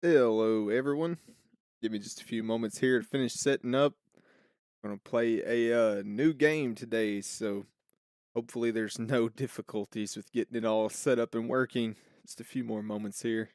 Hello, everyone. Give me just a few moments here to finish setting up. I'm going to play a new game today, so hopefully there's no difficulties with getting it all set up and working. Just a few more moments here.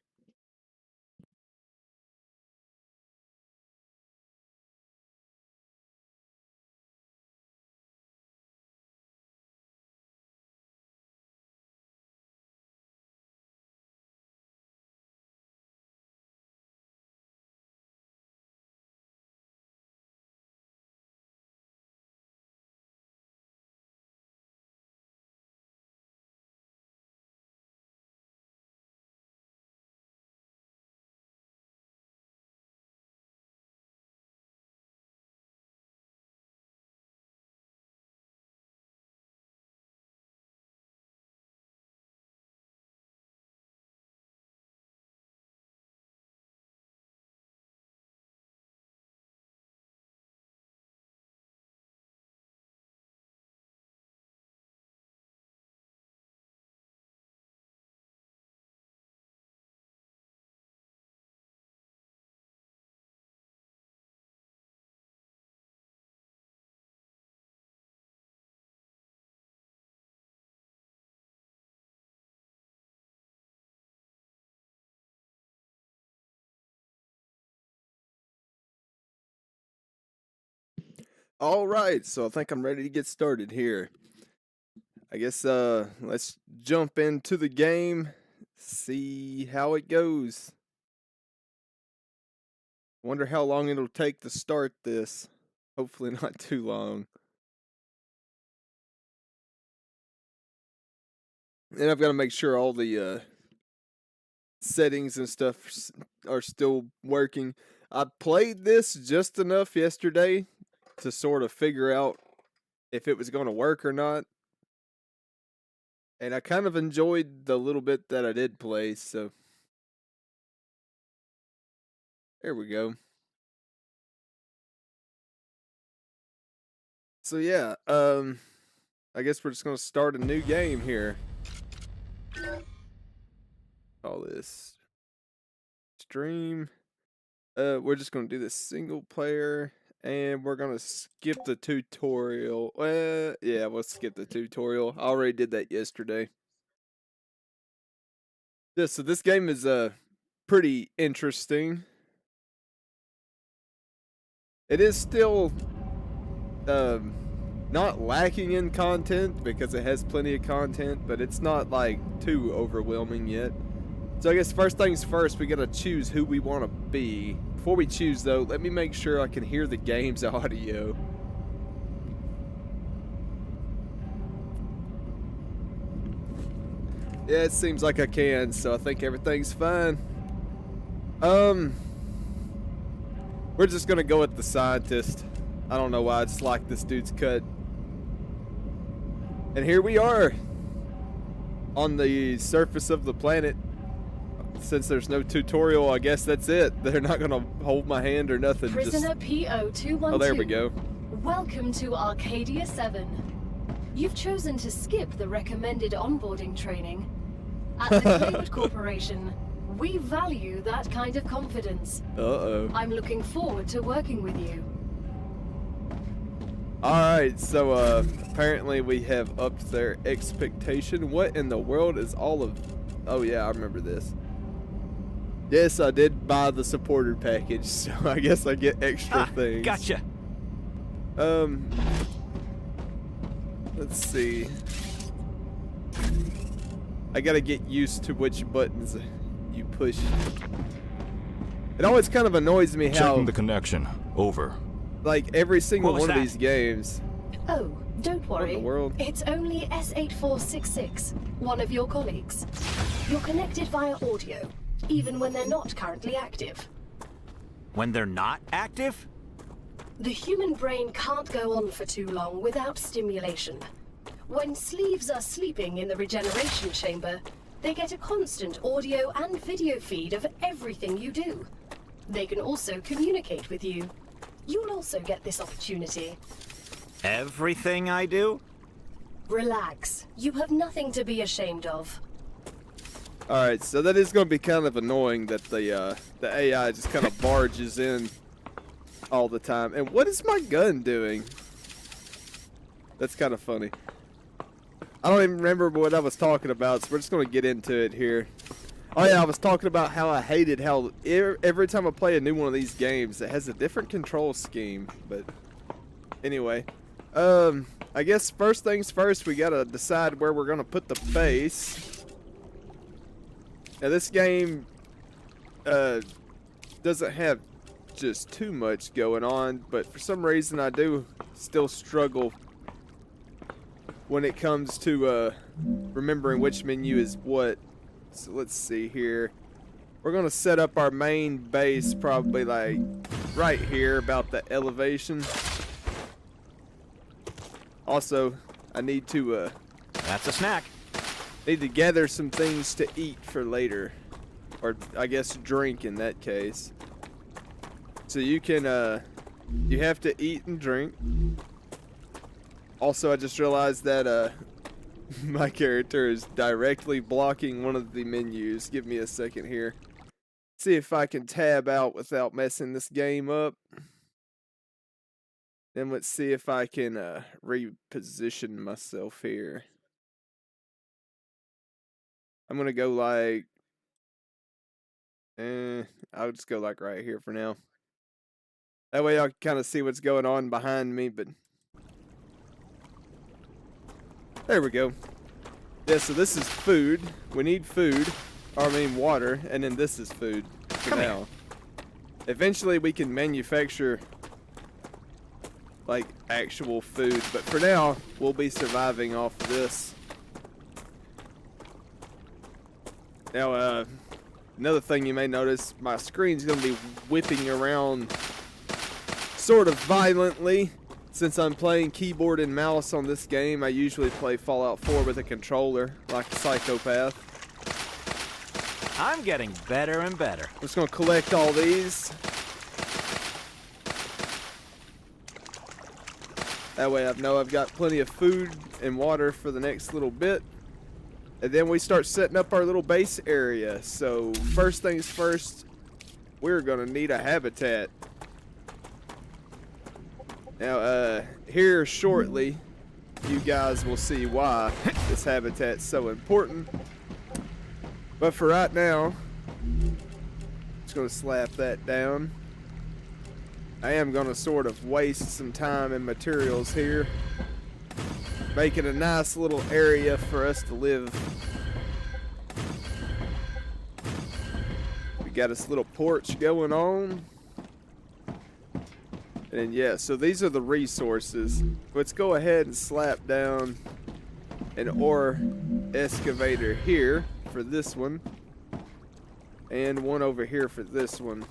All right, so I think I'm ready to get started here. I guess let's jump into the game, see how it goes. Wonder how long it'll take to start this. Hopefully not too long. And I've got to make sure all the settings and stuff are still working. I played this just enough yesterday to sort of figure out if it was going to work or not. And I kind of enjoyed the little bit that I did play, so there we go. So yeah, I guess we're just going to start a new game here. Call this stream. We're just going to do this single player. And we're going to skip the tutorial. Yeah, we'll skip the tutorial. I already did that yesterday. Yeah, so this game is pretty interesting. It is still not lacking in content because it has plenty of content, but it's not like too overwhelming yet. So I guess first things first, we gotta choose who we want to be. Before we choose though, let me make sure I can hear the game's audio. Yeah, it seems like I can, so I think everything's fine. We're just gonna go with the scientist. I don't know why, I just like this dude's cut. And here we are on the surface of the planet. Since there's no tutorial, I guess that's it. They're not gonna hold my hand or nothing. Prisoner PO212. Oh, there we go. Welcome to Arcadia 7. You've chosen to skip the recommended onboarding training. At the Claywood Corporation, we value that kind of confidence. Uh-oh. I'm looking forward to working with you. Alright, so apparently we have upped their expectation. What in the world is all of... Oh yeah, I remember this. Yes, I did buy the supporter package, so I guess I get extra things. Gotcha. Let's see. I gotta get used to which buttons you push. It always kind of annoys me how... Checking the connection. Over. Like, every single one of that? these games... Oh, don't worry. What in the world? It's only S8466, one of your colleagues. You're connected via audio, even when they're not currently active. When they're not active? The human brain can't go on for too long without stimulation. When sleeves are sleeping in the regeneration chamber, they get a constant audio and video feed of everything you do. They can also communicate with you. You'll also get this opportunity. Everything I do? Relax. You have nothing to be ashamed of. Alright, so that is going to be kind of annoying that the AI just kind of barges in all the time. And what is my gun doing? That's kind of funny. I don't even remember what I was talking about, so we're just going to get into it here. Oh yeah, I was talking about how I hated how every time I play a new one of these games, it has a different control scheme. But anyway, I guess first things first, we got to decide where we're going to put the base. Now this game doesn't have just too much going on, but for some reason I do still struggle when it comes to remembering which menu is what. So let's see here. We're gonna set up our main base probably like right here about the elevation. Also, I need to That's a snack. need to gather some things to eat for later, or I guess drink in that case. So you can you have to eat and drink. Also, I just realized that my character is directly blocking one of the menus. Give me a second here. See if I can tab out without messing this game up. Then let's see if I can reposition myself here. I'm gonna go like, I'll just go like right here for now. That way I can kind of see what's going on behind me, but there we go. Yeah, so this is food. We need food, or I mean water, and then this is food for now. Eventually we can manufacture like actual food, but for now we'll be surviving off this. Now, another thing you may notice, my screen's going to be whipping around sort of violently. Since I'm playing keyboard and mouse on this game, I usually play Fallout 4 with a controller, like a psychopath. I'm getting better and better. I'm just going to collect all these. That way I know I've got plenty of food and water for the next little bit. And then we start setting up our little base area. So first things first, we're going to need a habitat. Now, here shortly, you guys will see why this habitat's so important. But for right now, just going to slap that down. I am going to sort of waste some time and materials here, making a nice little area for us to live. We got this little porch going on. And yeah, so these are the resources. Let's go ahead and slap down an ore excavator here for this one, and one over here for this one.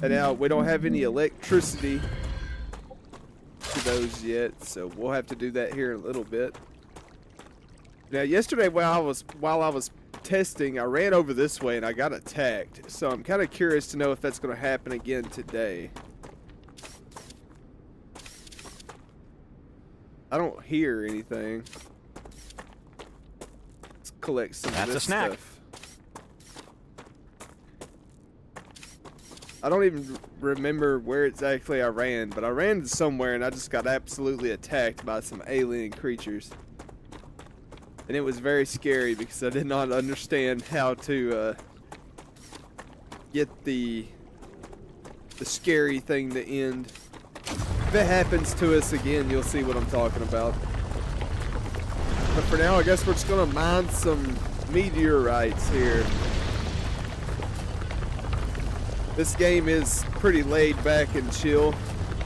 And now we don't have any electricity to those yet, so we'll have to do that here in a little bit. Now yesterday while I was testing, I ran over this way and I got attacked, so I'm kind of curious to know if that's going to happen again today. I don't hear anything. Let's collect some of this stuff. I don't even remember where exactly I ran, but I ran somewhere and I just got absolutely attacked by some alien creatures. And it was very scary because I did not understand how to get the scary thing to end. If it happens to us again, you'll see what I'm talking about. But for now, I guess we're just gonna mine some meteorites here. This game is pretty laid back and chill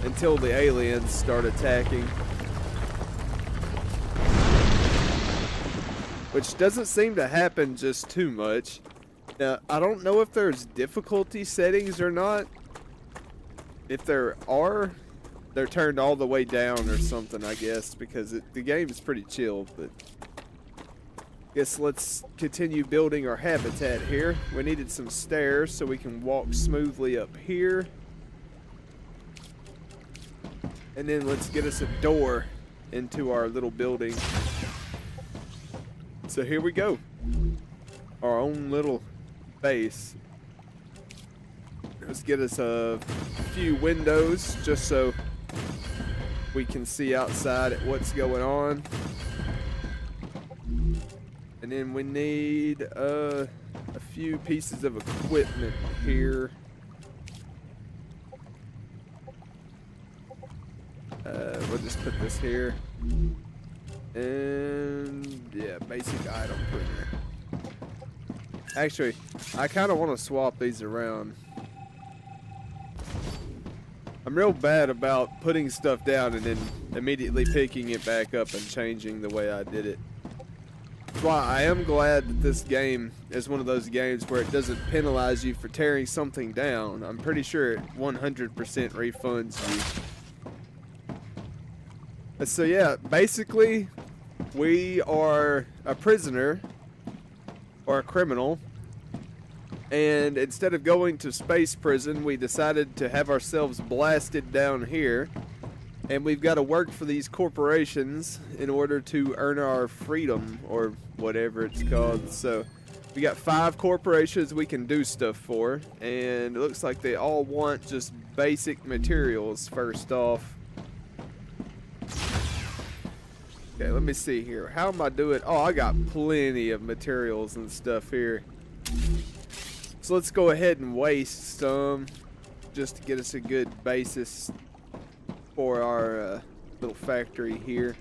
until the aliens start attacking. Which doesn't seem to happen just too much. Now, I don't know if there's difficulty settings or not. If there are, they're turned all the way down or something, I guess, because the game is pretty chill. But I guess let's continue building our habitat here. We needed some stairs so we can walk smoothly up here. And then let's get us a door into our little building. So here we go. our own little base. Let's get us a few windows just so we can see outside at what's going on. And then we need a few pieces of equipment here. We'll just put this here. And yeah, basic item printer. Actually, I kind of want to swap these around. I'm real bad about putting stuff down and then immediately picking it back up and changing the way I did it. That's why I am glad that this game is one of those games where it doesn't penalize you for tearing something down. I'm pretty sure it 100% refunds you. So yeah, basically, we are a prisoner or a criminal. And instead of going to space prison, we decided to have ourselves blasted down here. And we've got to work for these corporations in order to earn our freedom, or whatever it's called. So we got 5 corporations we can do stuff for. And it looks like they all want just basic materials first off. Okay, let me see here. How am I doing? Oh, I got plenty of materials and stuff here. So let's go ahead and waste some just to get us a good basis for our little factory here.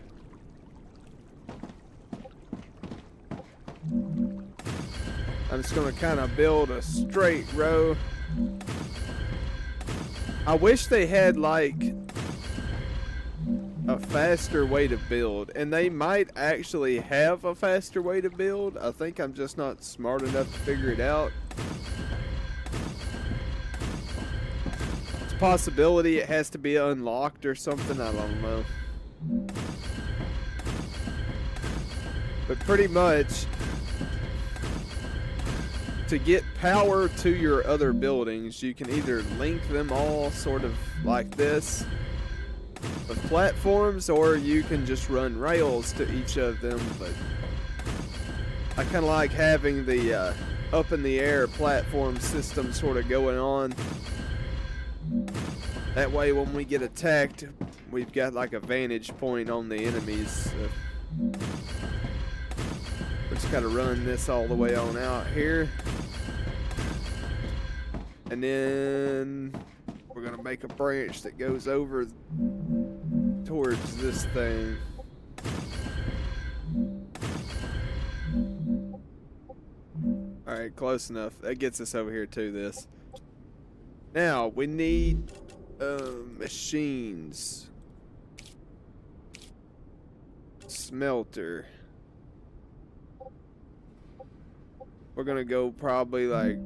I'm just going to kind of build a straight row. I wish they had like a faster way to build, and they might actually have a faster way to build. I think I'm just not smart enough to figure it out. It's a possibility it has to be unlocked or something, I don't know. But pretty much, to get power to your other buildings, you can either link them all sort of like this with platforms, or you can just run rails to each of them. But I kind of like having the up in the air platform system sort of going on. That way when we get attacked, we've got like a vantage point on the enemies. We're just gotta run this all the way on out here. And then we're gonna make a branch that goes over towards this thing. Alright, close enough. That gets us over here to this. Now, we need machines. Smelter. We're gonna go probably like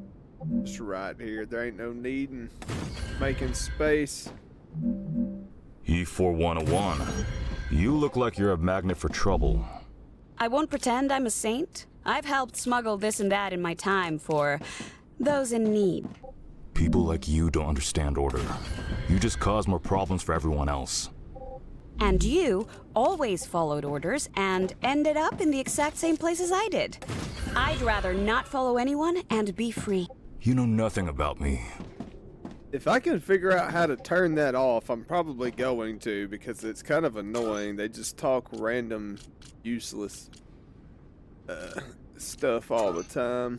just right here. There ain't no need in making space. E4101. You look like you're a magnet for trouble. I won't pretend I'm a saint. I've helped smuggle this and that in my time for those in need. People like you don't understand order. You just cause more problems for everyone else. And you always followed orders and ended up in the exact same place as I did. I'd rather not follow anyone and be free. You know nothing about me. If I can figure out how to turn that off, I'm probably going to, because it's kind of annoying. They just talk random, useless stuff all the time.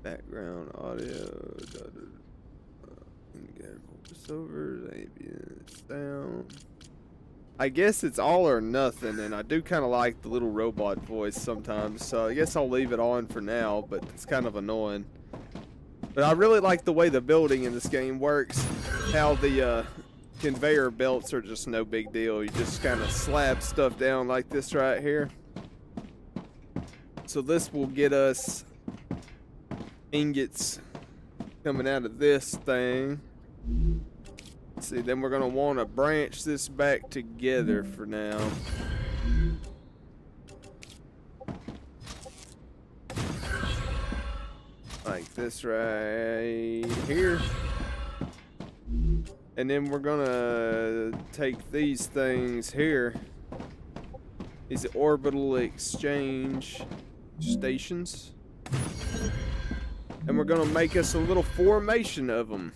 Background audio, voiceovers, ambient sound. I guess it's all or nothing, and I do kind of like the little robot voice sometimes, so I guess I'll leave it on for now, but it's kind of annoying. But I really like the way the building in this game works, how the conveyor belts are just no big deal. You just kind of slap stuff down like this right here. So this will get us ingots coming out of this thing. Let's see, then we're going to want to branch this back together for now. Like this right here. And then we're gonna take these things here, these orbital exchange stations, and we're gonna make us a little formation of them.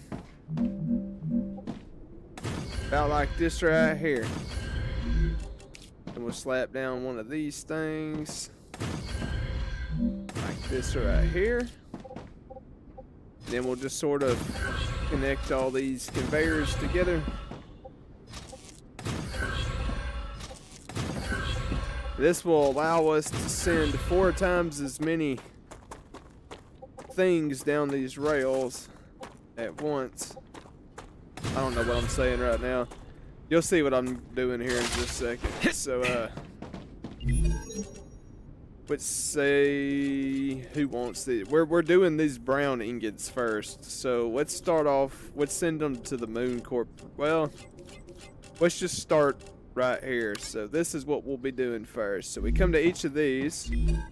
About like this right here. And we'll slap down one of these things. Like this right here. Then we'll just sort of connect all these conveyors together. This will allow us to send 4 times as many things down these rails at once. I don't know what I'm saying right now. You'll see what I'm doing here in just a second. So, let's say who wants the. We're doing these brown ingots first. So let's start off. Let's send them to the Moon Corp. Well, let's just start right here. So this is what we'll be doing first. So we come to each of these, and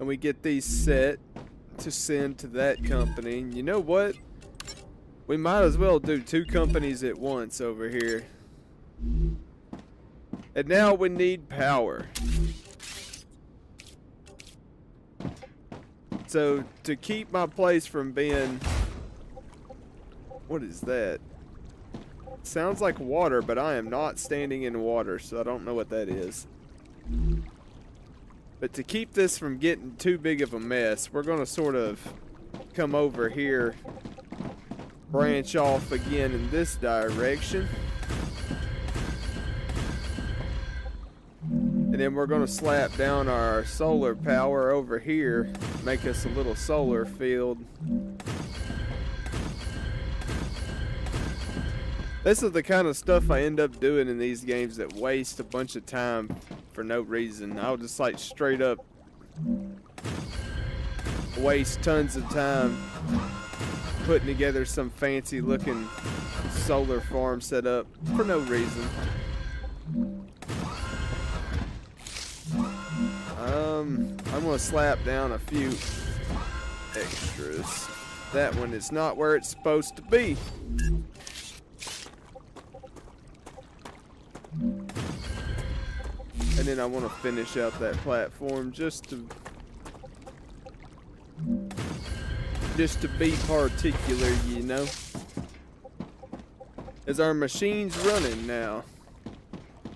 we get these set to send to that company. And you know what? We might as well do 2 companies at once over here. And now we need power. So to keep my place from being... What is that? Sounds like water, but I am not standing in water, so I don't know what that is. But to keep this from getting too big of a mess, we're going to sort of come over here, branch off again in this direction. And then we're going to slap down our solar power over here, make us a little solar field. This is the kind of stuff I end up doing in these games that waste a bunch of time for no reason. I'll just like straight up waste tons of time putting together some fancy looking solar farm setup for no reason. I'm gonna slap down a few extras. That one is not where it's supposed to be. And then I want to finish out that platform just to be particular, you know. Is our machines running now?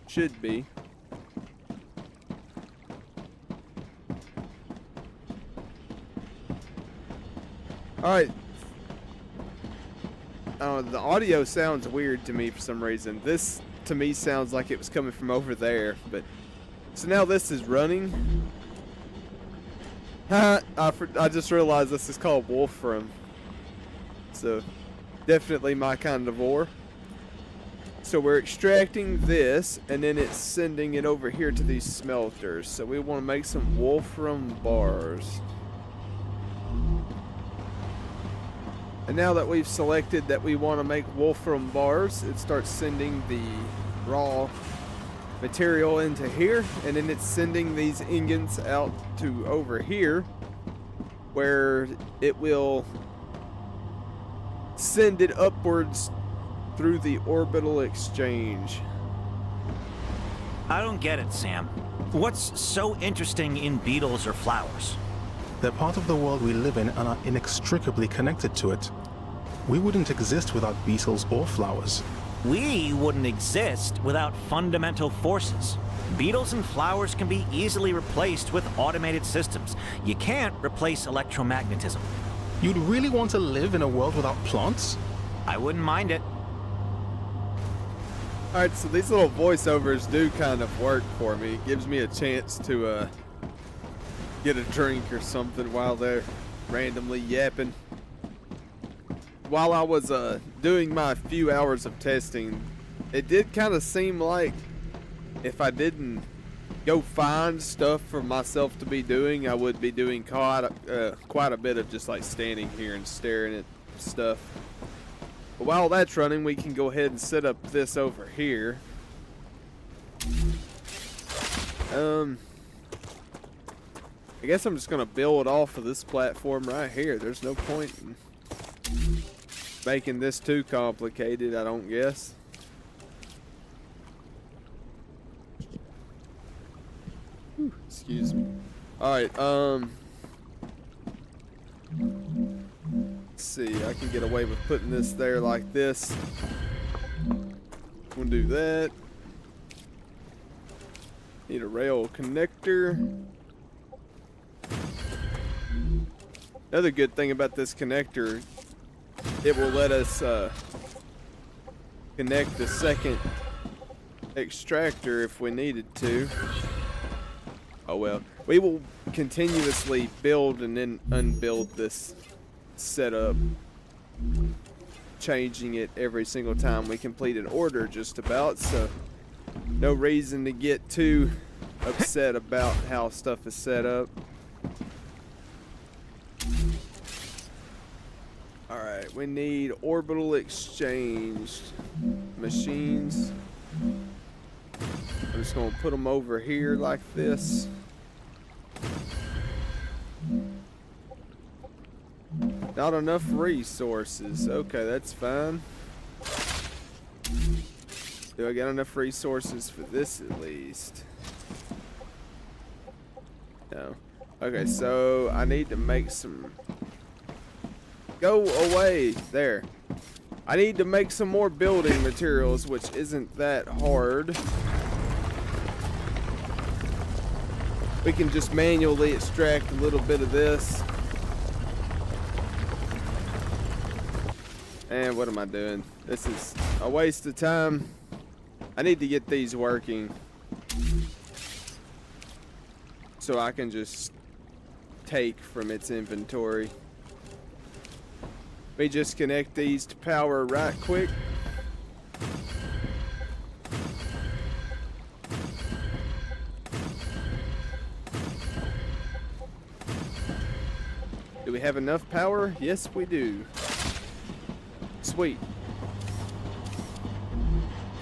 Should be. Alright. The audio sounds weird to me for some reason. This to me sounds like it was coming from over there, but so now this is running. I just realized this is called Wolfram. So definitely my kind of ore. So we're extracting this, and then it's sending it over here to these smelters. So we want to make some Wolfram bars. And now that we've selected that we want to make Wolfram bars, it starts sending the raw material into here, and then it's sending these ingots out to over here, where it will send it upwards through the orbital exchange. I don't get it, Sam. What's so interesting in beetles or flowers? They're part of the world we live in and are inextricably connected to it. We wouldn't exist without beetles or flowers. We wouldn't exist without fundamental forces. Beetles and flowers can be easily replaced with automated systems. You can't replace electromagnetism. You'd really want to live in a world without plants? I wouldn't mind it. Alright, so these little voiceovers do kind of work for me. It gives me a chance to get a drink or something while they're randomly yapping. While I was doing my few hours of testing, it did kind of seem like if I didn't go find stuff for myself to be doing, I would be doing quite a bit of just like standing here and staring at stuff. But while that's running, we can go ahead and set up this over here. I guess I'm just gonna build off of this platform right here. There's no point in making this too complicated, I don't guess. Whew, excuse me. Alright, let's see, I can get away with putting this there like this. We'll do that. Need a rail connector. Another good thing about this connector, it will let us connect the second extractor if we needed to. Oh well. We will continuously build and then unbuild this setup, changing it every single time we complete an order just about, so no reason to get too upset about how stuff is set up. Alright, we need orbital exchange machines. I'm just going to put them over here like this. Not enough resources. Okay, that's fine. Do I got enough resources for this at least? No. Okay, so I need to make some... Go away! There. I need to make some more building materials, which isn't that hard. We can just manually extract a little bit of this. And what am I doing? This is a waste of time. I need to get these working so I can just take from its inventory. Let me just connect these to power right quick. Do we have enough power? Yes, we do. Sweet.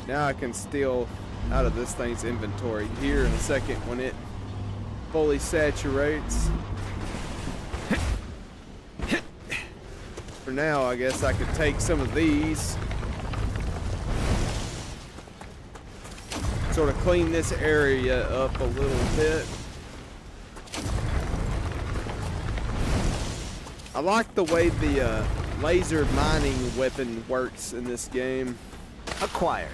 Now I can steal out of this thing's inventory here in a second when it fully saturates. For now, I guess I could take some of these, sort of clean this area up a little bit. I like the way the laser mining weapon works in this game. Acquired.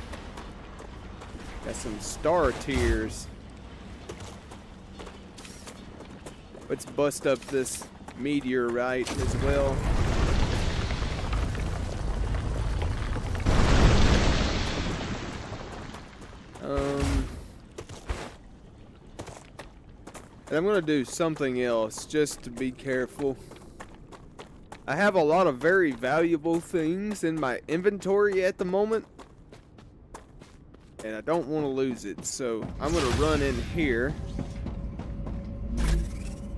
Got some star tiers. Let's bust up this meteorite as well. And I'm gonna do something else just to be careful. I have a lot of very valuable things in my inventory at the moment, and I don't want to lose it, so I'm gonna run in here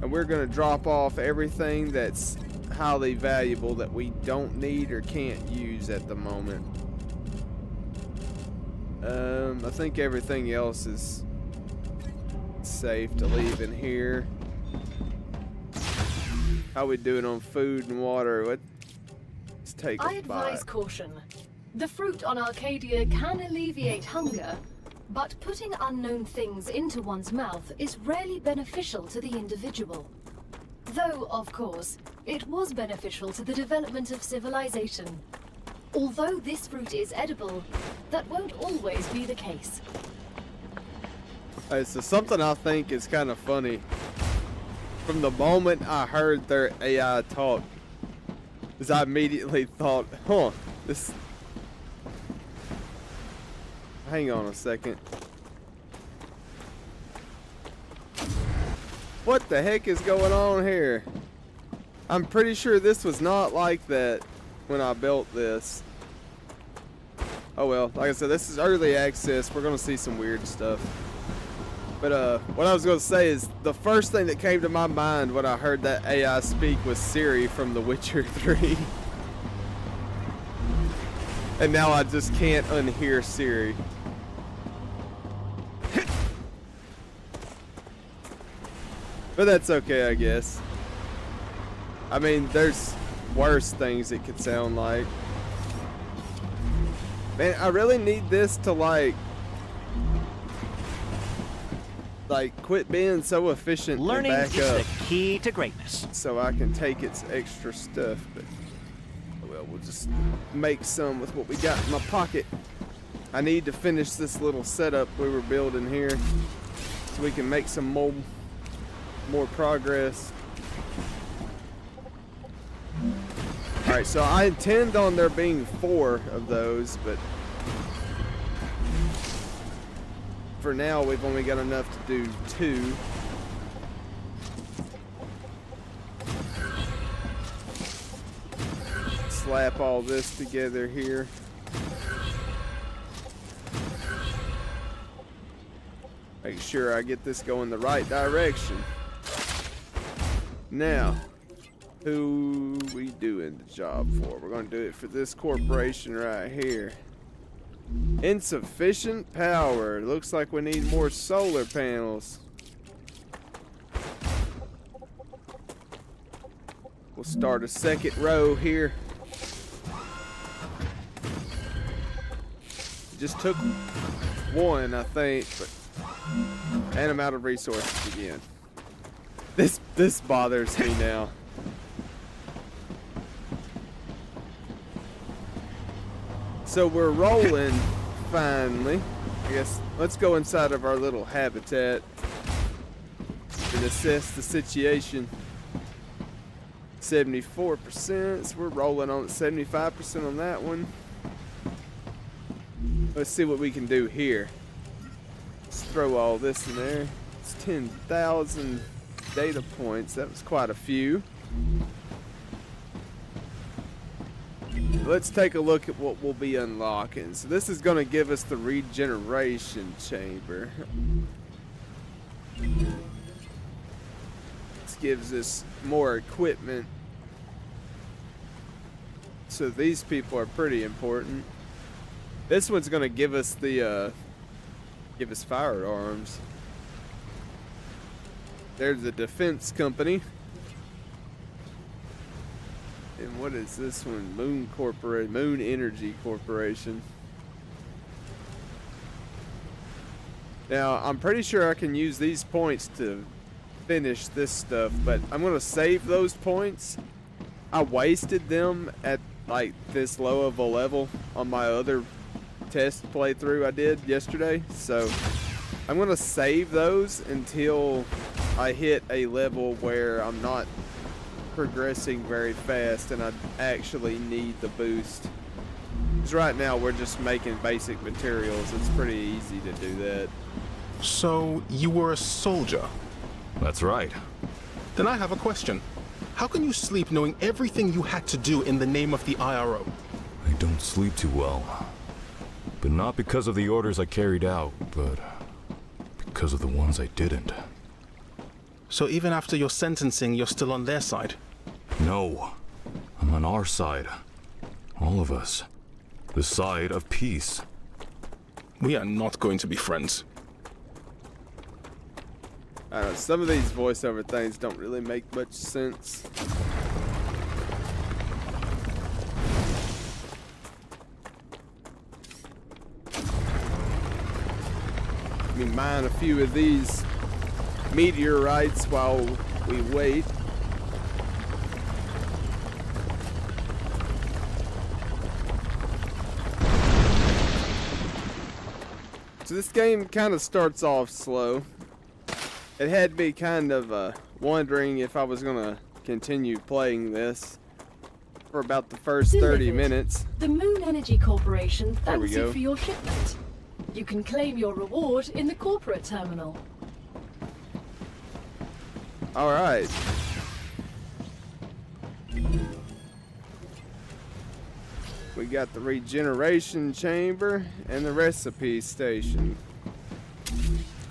and we're gonna drop off everything that's highly valuable that we don't need or can't use at the moment. I think everything else is safe to leave in here. How we doing on food and water? Let's take a bite. I advise caution. The fruit on Arcadia can alleviate hunger, but putting unknown things into one's mouth is rarely beneficial to the individual. Though, of course, it was beneficial to the development of civilization. Although this fruit is edible, that won't always be the case. So something I think is kind of funny. From the moment I heard their AI talk, is I immediately thought, huh, this... Hang on a second. What the heck is going on here? I'm pretty sure this was not like that when I built this. Oh well, like I said, this is early access. We're gonna see some weird stuff. But what I was gonna say is the first thing that came to my mind when I heard that AI speak was Siri from The Witcher 3. And now I just can't unhear Siri. But that's okay, I guess. I mean, there's worse things it could sound like. Man, I really need this to like quit being so efficient Learning and is back up, the key to greatness. so I can take its extra stuff. But well, we'll just make some with what we got in my pocket. I need to finish this little setup we were building here, so we can make some more progress. All right, so I intend on there being 4 of those, but for now, we've only got enough to do 2. Slap all this together here. Make sure I get this going the right direction. Now, who we doing the job for? We're gonna do it for this corporation right here. Insufficient power. Looks like we need more solar panels. We'll start a second row here. Just took 1, I think, but and I'm out of resources again. This bothers me now. So we're rolling finally. I guess let's go inside of our little habitat and assess the situation. 74%, so we're rolling on 75% on that one. Let's see what we can do here. Let's throw all this in there. It's 10,000 data points. That was quite a few. Let's take a look at what we'll be unlocking. So this is going to give us the regeneration chamber. This gives us more equipment. So these people are pretty important. This one's going to give us the give us firearms. There's the defense company. And what is this one? Moon Energy Corporation. Now, I'm pretty sure I can use these points to finish this stuff, but I'm going to save those points. I wasted them at like this low of a level on my other test playthrough I did yesterday, so I'm going to save those until I hit a level where I'm not progressing very fast and I actually need the boost. Because right now we're just making basic materials. It's pretty easy to do that. So, you were a soldier? That's right. Then I have a question. How can you sleep knowing everything you had to do in the name of the IRO? I don't sleep too well. But not because of the orders I carried out, but because of the ones I didn't. So even after your sentencing, you're still on their side? No. I'm on our side. All of us. The side of peace. We are not going to be friends. I don't know, some of these voiceover things don't really make much sense. Let me mine a few of these meteorites while we wait. So this game kind of starts off slow. It had me kind of wondering if I was going to continue playing this for about the first 30 minutes. The Moon Energy Corporation There we thanks you go. for your shipment. You can claim your reward in the corporate terminal. All right. We got the regeneration chamber and the recipe station.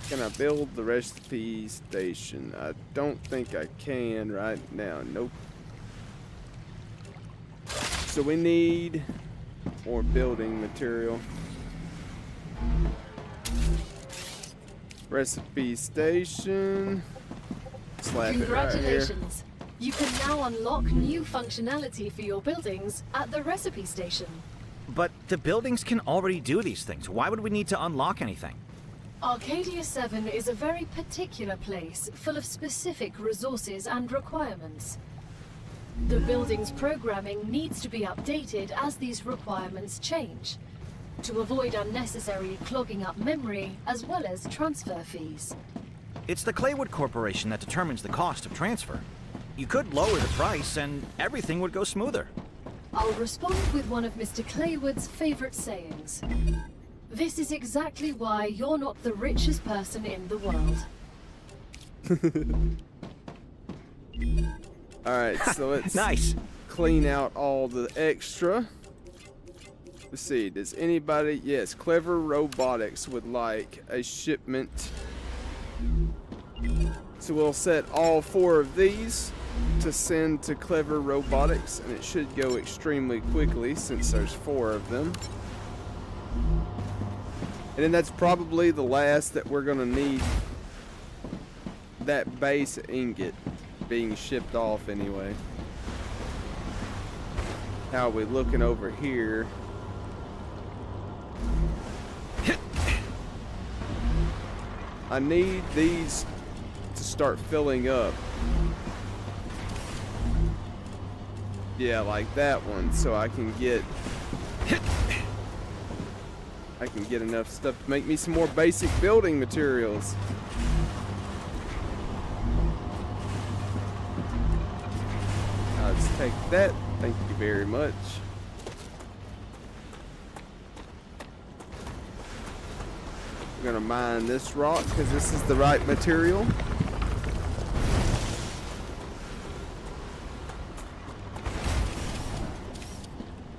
Can I build the recipe station? I don't think I can right now. Nope. So we need more building material. Recipe station. Slap it right here. Congratulations! You can now unlock new functionality for your buildings at the recipe station. But the buildings can already do these things. Why would we need to unlock anything? Arcadia 7 is a very particular place, full of specific resources and requirements. The building's programming needs to be updated as these requirements change, to avoid unnecessary clogging up memory as well as transfer fees. It's the Claywood Corporation that determines the cost of transfer. You could lower the price and everything would go smoother. I'll respond with one of Mr. Claywood's favorite sayings. This is exactly why you're not the richest person in the world. Alright, so let's Nice. clean out all the extra. Let's see, does anybody... Yes, Clever Robotics would like a shipment. So we'll set all 4 of these to send to Clever Robotics, and it should go extremely quickly since there's 4 of them. And then that's probably the last that we're gonna need, that base ingot being shipped off anyway. How are we looking over here? I need these to start filling up. Yeah, like that one, so I can get enough stuff to make me some more basic building materials. Let's take that. Thank you very much. We're gonna mine this rock because this is the right material.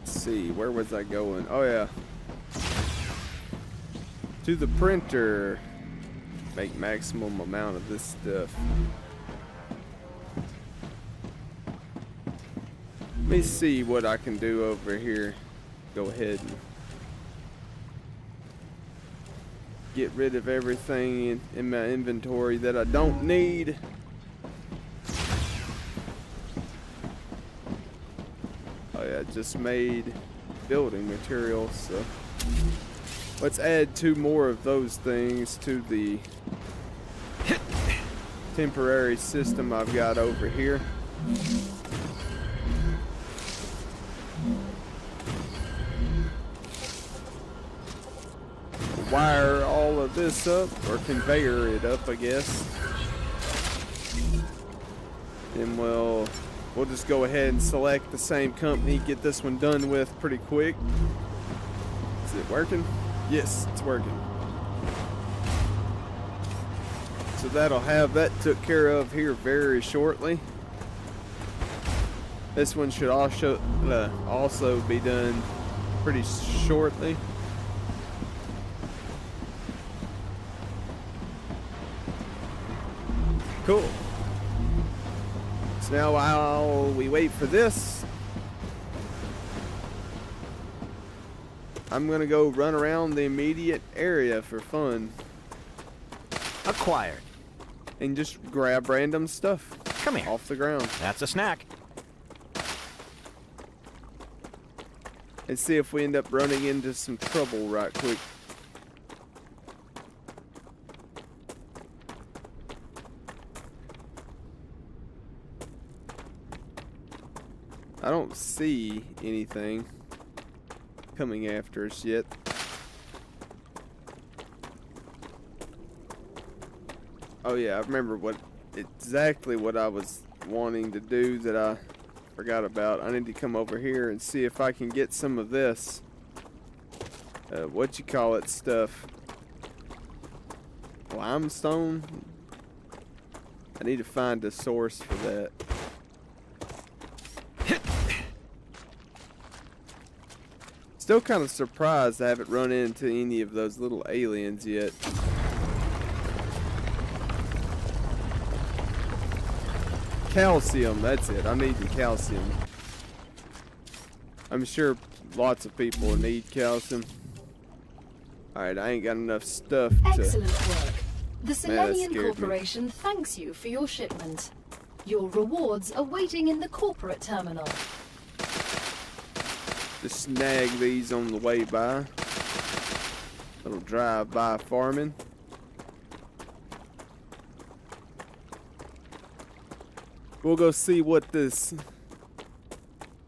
Let's see, where was I going? Oh yeah. To the printer. Make maximum amount of this stuff. Let me see what I can do over here. Go ahead and get rid of everything in my inventory that I don't need. Oh yeah, I just made building materials, so let's add 2 more of those things to the temporary system I've got over here. Wire all of this up, or conveyor it up, I guess. And we'll just go ahead and select the same company, get this one done with pretty quick. Is it working? Yes, it's working. So that'll have that took care of here very shortly. This one should also be done pretty shortly. Cool. So now while we wait for this, I'm gonna go run around the immediate area for fun. Acquired. And just grab random stuff. Come here. Off the ground. That's a snack. And see if we end up running into some trouble right quick. I don't see anything coming after us yet. Oh yeah, I remember exactly what I was wanting to do that I forgot about. I need to come over here and see if I can get some of this stuff. Limestone? I need to find a source for that. Still kind of surprised I haven't run into any of those little aliens yet. Calcium, that's it. I need the calcium. I'm sure lots of people need calcium. Alright, I ain't got enough stuff to... Excellent work. The Selenian scared me. Corporation thanks you for your shipment. Your rewards are waiting in the corporate terminal. Just snag these on the way by. Little drive-by farming. We'll go see what this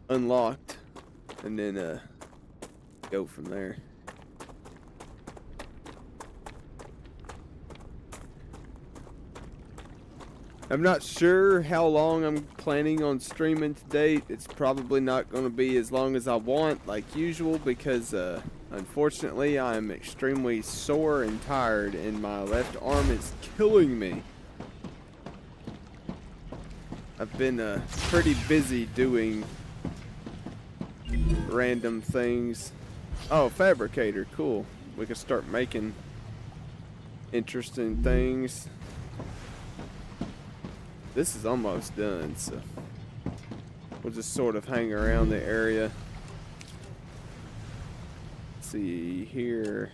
unlocked, and then go from there. I'm not sure how long I'm planning on streaming today. It's probably not going to be as long as I want, like usual, because unfortunately I'm extremely sore and tired, and my left arm is killing me. I've been pretty busy doing random things. Oh, fabricator, cool. We can start making interesting things. This is almost done, so we'll just sort of hang around the area. Let's see here.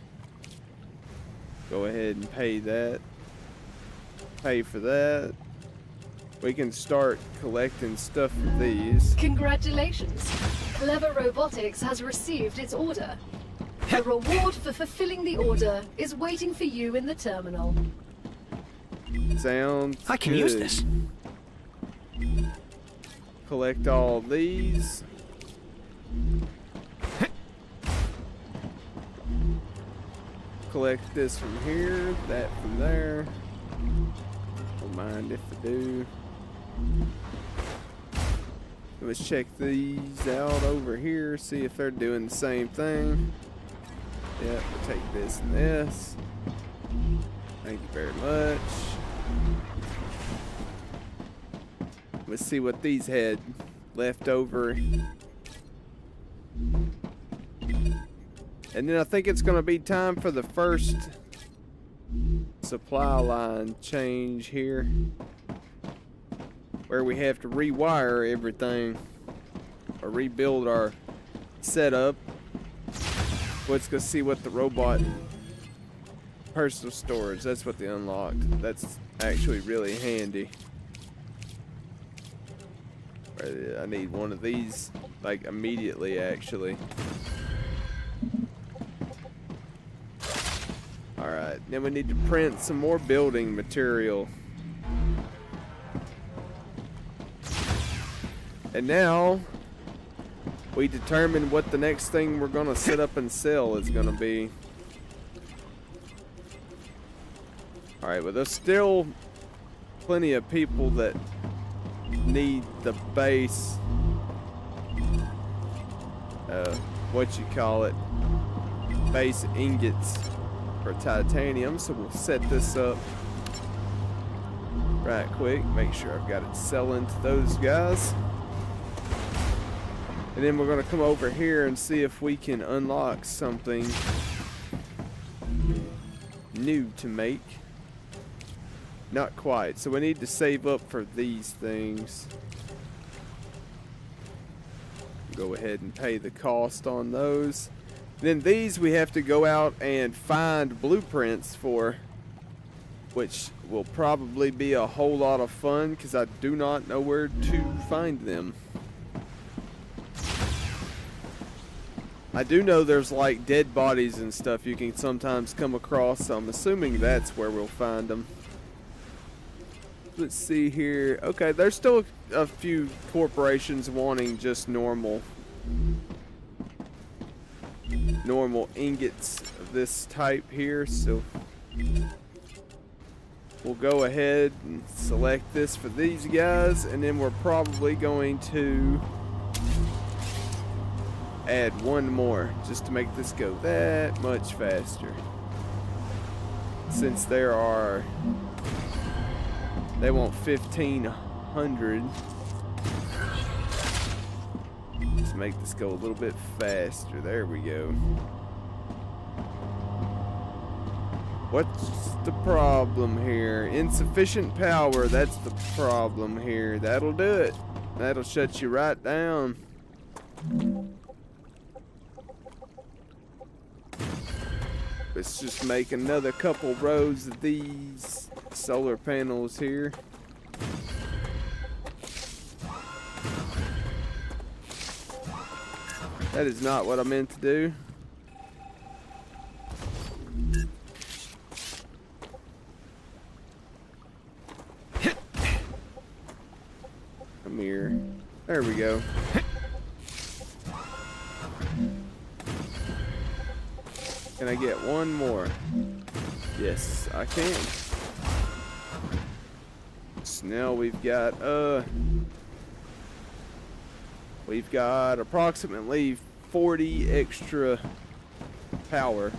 Go ahead and pay that. Pay for that. We can start collecting stuff for these. Congratulations. Clever Robotics has received its order. The reward for fulfilling the order is waiting for you in the terminal. Sounds I can good. use this. Collect all these. Collect this from here, that from there. Don't mind if I do. Let's check these out over here, see if they're doing the same thing. Yeah, we'll take this and this. Thank you very much. Let's see what these had left over. And then I think it's going to be time for the first supply line change here, where we have to rewire everything or rebuild our setup. Let's go see what the robot personal storage, that's what they unlocked. That's actually really handy. I need one of these like immediately, actually. Alright, then we need to print some more building material. And now we determine what the next thing we're gonna set up and sell is gonna be. Alright, well there's still plenty of people that need the base, what you call it, base ingots for titanium, so we'll set this up right quick, make sure I've got it selling to those guys, and then we're going to come over here and see if we can unlock something new to make. Not quite, so we need to save up for these things. Go ahead and pay the cost on those. Then these we have to go out and find blueprints for, which will probably be a whole lot of fun because I do not know where to find them. I do know there's like dead bodies and stuff you can sometimes come across, so I'm assuming that's where we'll find them. Let's see here. Okay, there's still a few corporations wanting just normal ingots of this type here, so we'll go ahead and select this for these guys, and then we're probably going to add one more just to make this go that much faster, since they want 1,500. Let's make this go a little bit faster. There we go. What's the problem here? Insufficient power. That's the problem here. That'll do it. That'll shut you right down. Let's just make another couple rows of these solar panels here. That is not what I meant to do. Come here. There we go. Can I get one more? Yes, I can. So now we've got approximately 40 extra power.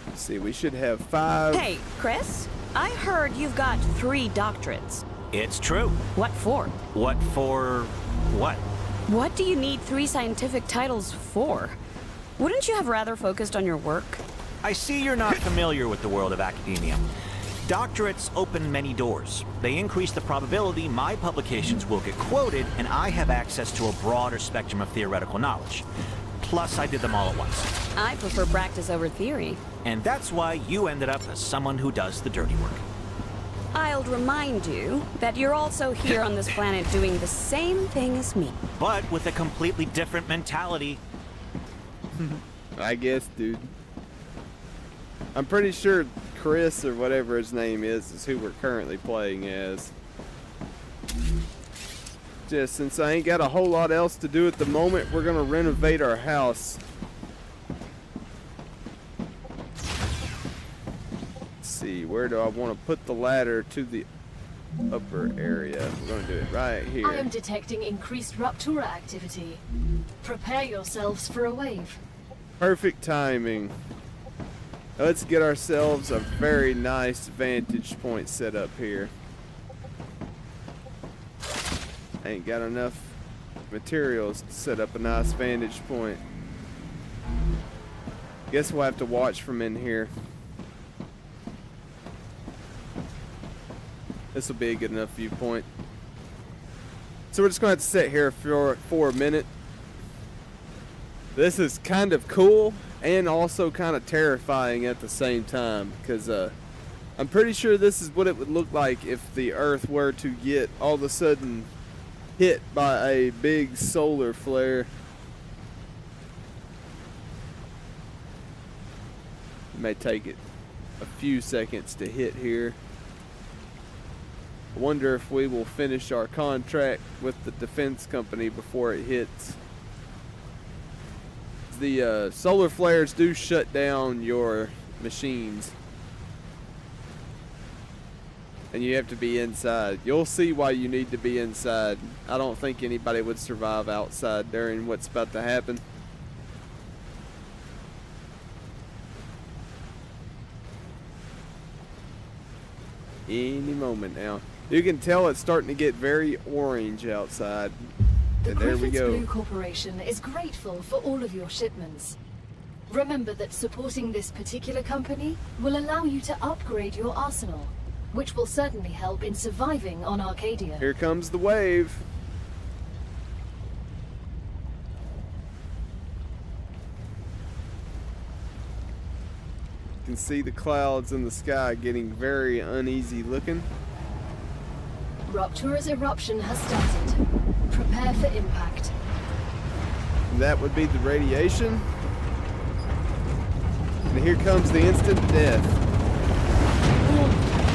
Let's see, we should have 5. Hey, Chris, I heard you've got 3 doctorates. It's true. What for? What for what? What do you need 3 scientific titles for? Wouldn't you have rather focused on your work? I see you're not familiar with the world of academia. Doctorates open many doors. They increase the probability my publications will get quoted, and I have access to a broader spectrum of theoretical knowledge. Plus, I did them all at once. I prefer practice over theory. And that's why you ended up as someone who does the dirty work. I'll remind you that you're also here on this planet doing the same thing as me. But with a completely different mentality. I guess, dude. I'm pretty sure Chris, or whatever his name is who we're currently playing as. Just since I ain't got a whole lot else to do at the moment, we're gonna renovate our house. Let's see, where do I want to put the ladder to the upper area? We're gonna do it right here. I am detecting increased Rupture activity. Prepare yourselves for a wave. Perfect timing. Let's get ourselves a very nice vantage point set up here. Ain't got enough materials to set up a nice vantage point. Guess we'll have to watch from in here. This will be a good enough viewpoint. So we're just going to have to sit here for a minute. This is kind of cool and also kind of terrifying at the same time, because I'm pretty sure this is what it would look like if the Earth were to get all of a sudden hit by a big solar flare. It may take it a few seconds to hit here. I wonder if we will finish our contract with the defense company before it hits. The solar flares do shut down your machines, and you have to be inside. You'll see why you need to be inside. I don't think anybody would survive outside during what's about to happen. Any moment now. You can tell it's starting to get very orange outside. The And there we Griffiths go. Blue Corporation is grateful for all of your shipments. Remember that supporting this particular company will allow you to upgrade your arsenal, which will certainly help in surviving on Arcadia. Here comes the wave. You can see the clouds in the sky getting very uneasy looking. Rupture's eruption has started. Prepare for impact. And that would be the radiation. And here comes the instant death.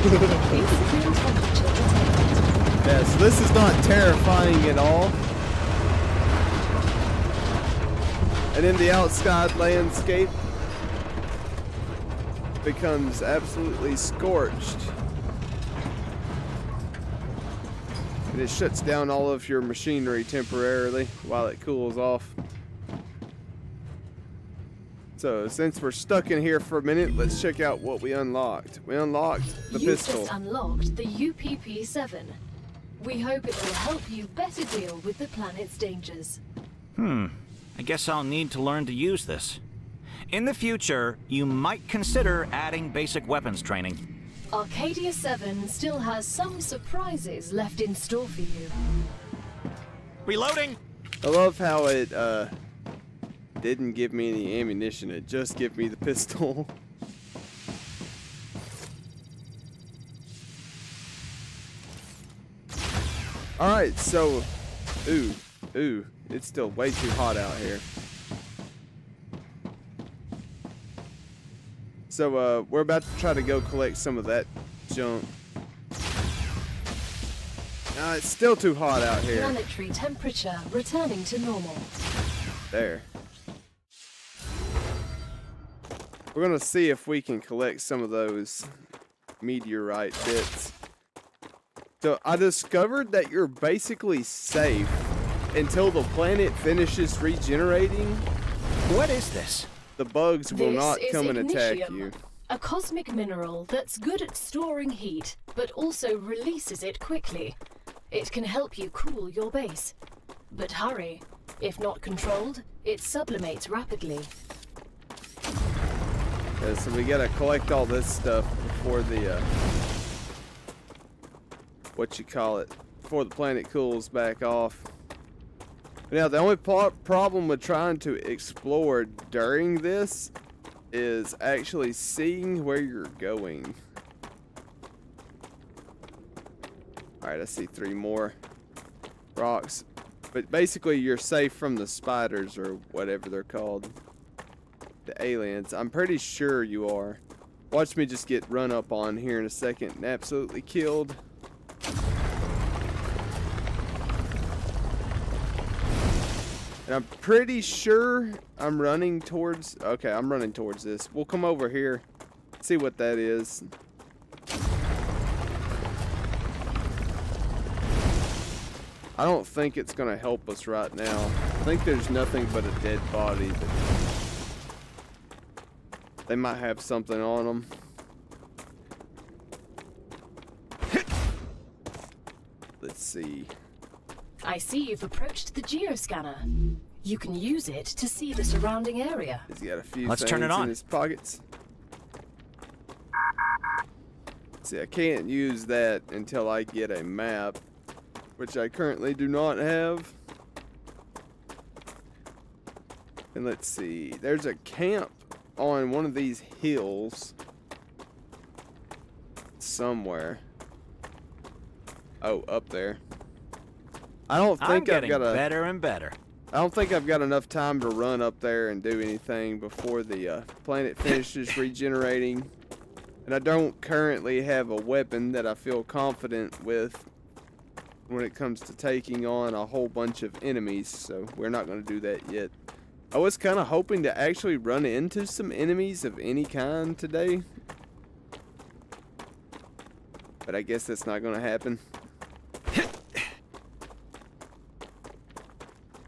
Increasing temperature detected. Yeah, so this is not terrifying at all. And then the outside landscape becomes absolutely scorched. And it shuts down all of your machinery temporarily while it cools off. So since we're stuck in here for a minute, let's check out what we unlocked. We unlocked the You pistol. just unlocked the UPP-7. We hope it will help you better deal with the planet's dangers. I guess I'll need to learn to use this. In the future, you might consider adding basic weapons training. Arcadia 7 still has some surprises left in store for you. Reloading! I love how it didn't give me any ammunition, it just gave me the pistol. Alright, so Ooh, it's still way too hot out here. So, we're about to try to go collect some of that junk. It's still too hot out here. Planetary temperature returning to normal. There. We're gonna see if we can collect some of those meteorite bits. So I discovered that you're basically safe until the planet finishes regenerating. What is this? The bugs will not This is come and attack ignitium, you. a cosmic mineral that's good at storing heat, but also releases it quickly. It can help you cool your base. But hurry. If not controlled, it sublimates rapidly. Yeah, so we gotta collect all this stuff before the, before the planet cools back off. Now, the only problem with trying to explore during this is actually seeing where you're going. Alright, I see 3 more rocks. But basically, you're safe from the spiders or whatever they're called. The aliens. I'm pretty sure you are. Watch me just get run up on here in a second and absolutely killed. And I'm pretty sure I'm running towards... Okay, I'm running towards this. We'll come over here, see what that is. I don't think it's going to help us right now. I think there's nothing but a dead body. But they might have something on them. Let's see. I see you've approached the geoscanner. You can use it to see the surrounding area. He's got a few Let's things turn it on. in his pockets. See, I can't use that until I get a map, which I currently do not have. And let's see, there's a camp on one of these hills somewhere. Oh, up there. I don't think I'm I've getting got a better and better. I don't think I've got enough time to run up there and do anything before the planet finishes regenerating. And I don't currently have a weapon that I feel confident with when it comes to taking on a whole bunch of enemies, so we're not going to do that yet. I was kind of hoping to actually run into some enemies of any kind today, but I guess that's not going to happen.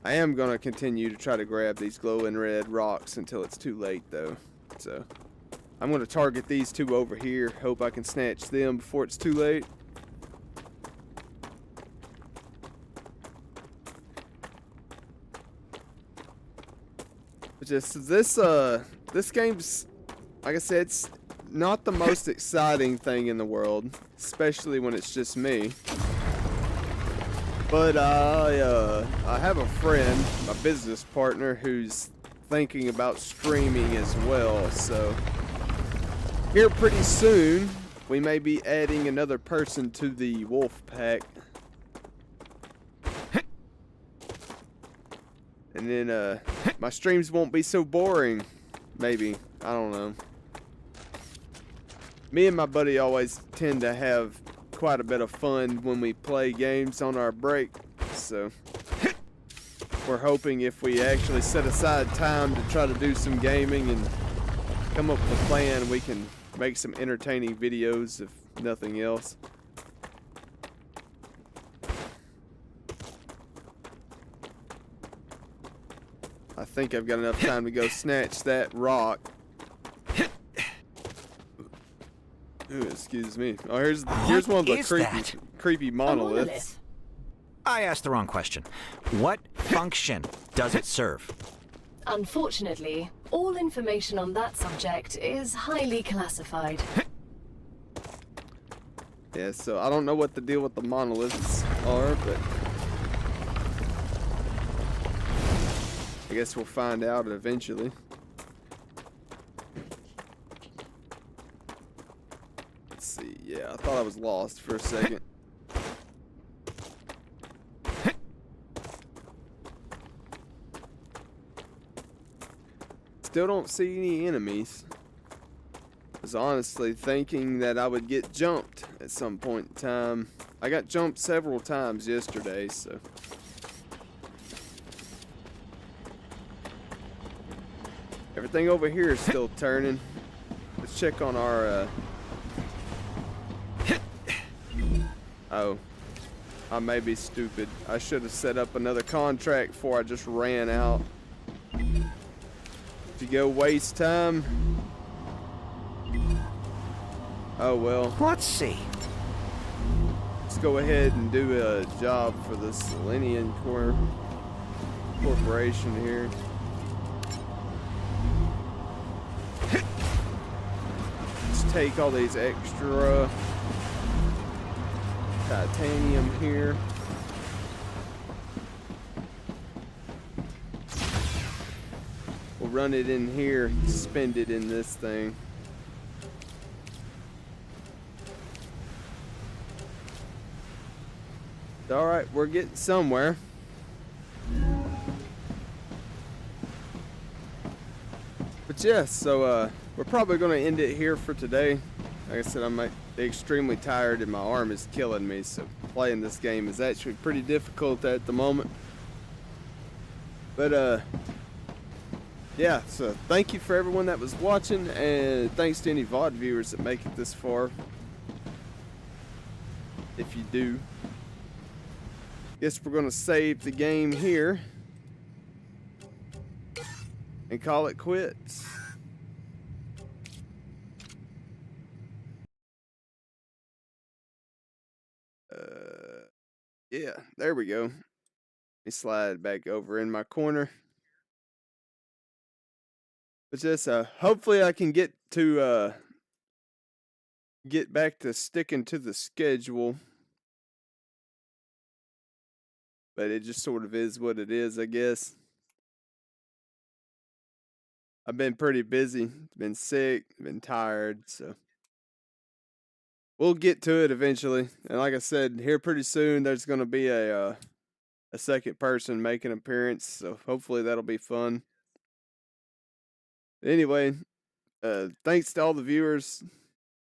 I am going to continue to try to grab these glowing red rocks until it's too late, though. So I'm going to target these 2 over here. Hope I can snatch them before it's too late. Just this game's, like I said, it's not the most exciting thing in the world, especially when it's just me. But I have a friend, my business partner, who's thinking about streaming as well. So here pretty soon, we may be adding another person to the wolf pack. And then my streams won't be so boring. Maybe. I don't know. Me and my buddy always tend to have quite a bit of fun when we play games on our break. So we're hoping if we actually set aside time to try to do some gaming and come up with a plan, we can make some entertaining videos if nothing else. I think I've got enough time to go snatch that rock. Ooh, excuse me. Oh, here's one of the creepy monoliths. I asked the wrong question. What function does it serve? Unfortunately, all information on that subject is highly classified. Yeah, so I don't know what the deal with the monoliths are, but I guess we'll find out eventually. Let's see. Yeah, I thought I was lost for a second. still don't see any enemies. I was honestly thinking that I would get jumped at some point in time. I got jumped several times yesterday, so. Everything over here is still turning. Let's check on our, Oh. I may be stupid. I should have set up another contract before I just ran out. If you go waste time. Oh well. Let's see. Let's go ahead and do a job for the Selenian Corporation here. Let's take all these extra titanium here. We'll run it in here, spend it in this thing. Alright, we're getting somewhere. But yeah, so we're probably going to end it here for today. Like I said, I'm extremely tired and my arm is killing me, so playing this game is actually pretty difficult at the moment. But yeah, so thank you for everyone that was watching, and thanks to any VOD viewers that make it this far. If you do. Guess we're going to save the game here and call it quits. Yeah, there we go. Let me slide back over in my corner. But just hopefully I can get back to sticking to the schedule. But it just sort of is what it is, I guess. I've been pretty busy, been sick, been tired, so we'll get to it eventually. And like I said, here pretty soon there's going to be a second person make an appearance, so hopefully that'll be fun. Anyway, thanks to all the viewers.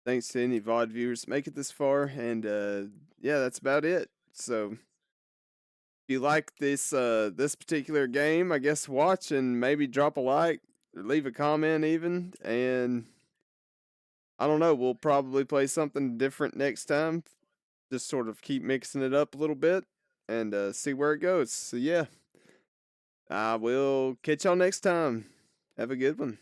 Thanks to any VOD viewers make it this far, and yeah, that's about it. So if you like this this particular game, I guess watch and maybe drop a like or leave a comment even, and I don't know, we'll probably play something different next time. Just sort of keep mixing it up a little bit and see where it goes. So yeah, I will catch y'all next time. Have a good one.